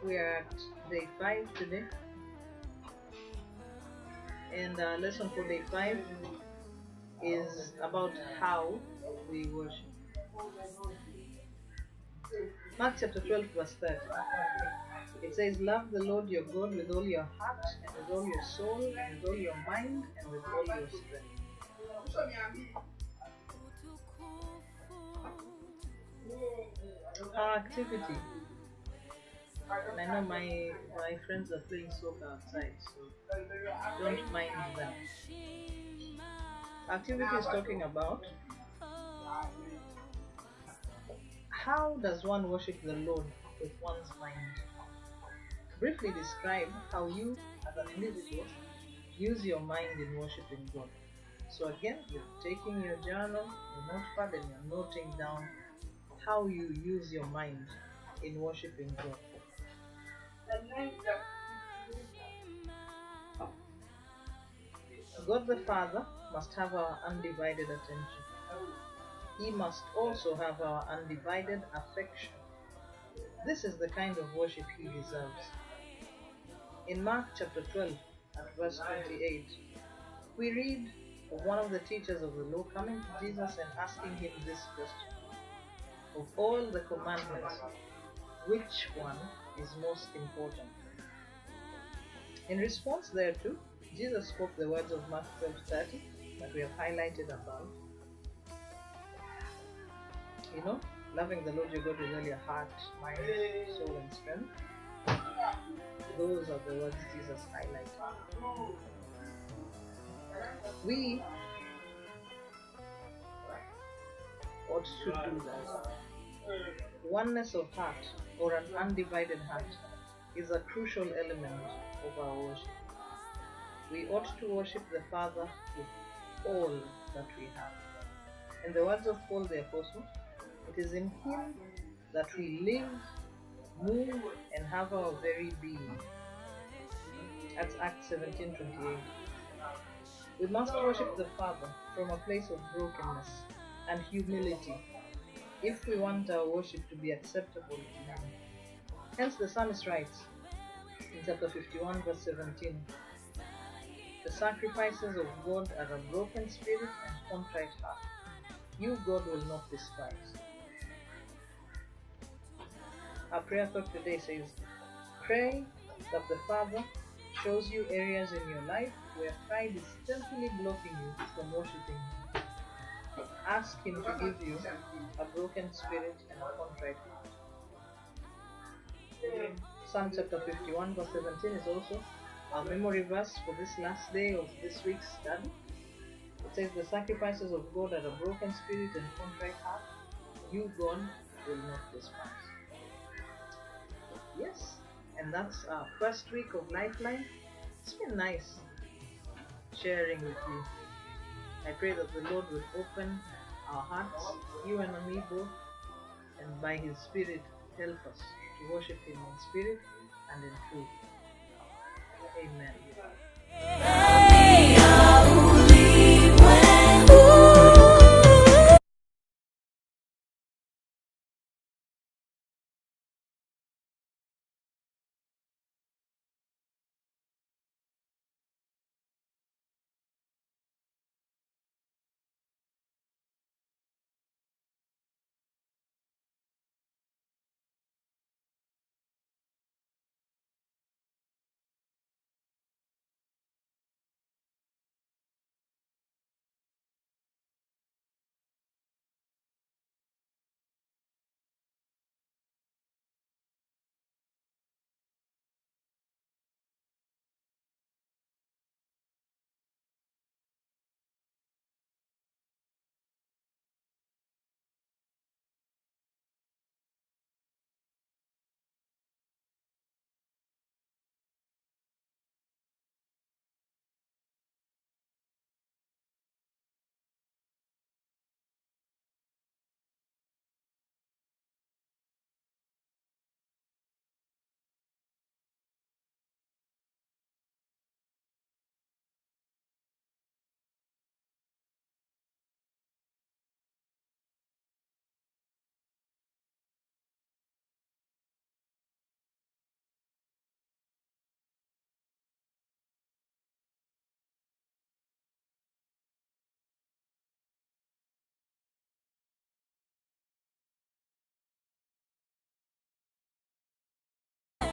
We are at day 5 today, and our lesson for day 5 is about how we worship. Mark chapter 12, verse 30. It says, "Love the Lord your God with all your heart, and with all your soul, and with all your mind, and with all your strength." Our activity, and I know my friends are playing soccer outside, so don't mind them. Activity is talking about how does one worship the Lord with one's mind. Briefly describe how you, as an individual, use your mind in worshiping God. So again, you're taking your journal, your notepad, and you're noting down how you use your mind in worshiping God. God the Father must have our undivided attention. He must also have our undivided affection. This is the kind of worship He deserves. In Mark chapter 12 at verse 28, we read of one of the teachers of the law coming to Jesus and asking Him this question: "Of all the commandments, which one is most important?" In response thereto, Jesus spoke the words of Mark 12:30 that we have highlighted above. Loving the Lord your God with all your heart, mind, soul, and strength. Those are the words Jesus highlighted. We ought to do that. Oneness of heart, or an undivided heart, is a crucial element of our worship. We ought to worship the Father with all that we have. In the words of Paul the Apostle, it is in Him that we live, move, and have our very being. That's Acts 17:28. We must worship the Father from a place of brokenness and humility if we want our worship to be acceptable to Him. Hence the psalmist writes in chapter 51 verse 17, "The sacrifices of God are a broken spirit and contrite heart. You, God, will not despise." Our prayer thought today says, pray that the Father shows you areas in your life where pride is stealthily blocking you from worshiping Him. Ask Him to give you a broken spirit and a contrite heart. Psalm chapter 51 verse 17 is also our memory verse for this last day of this week's study. It says, "The sacrifices of God are a broken spirit and contrite heart. You, God, will not despise." Yes, and that's our first week of Lifeline. It's been nice sharing with you. I pray that the Lord will open our hearts, you and me both, and by His Spirit help us to worship Him in spirit and in truth. Amen.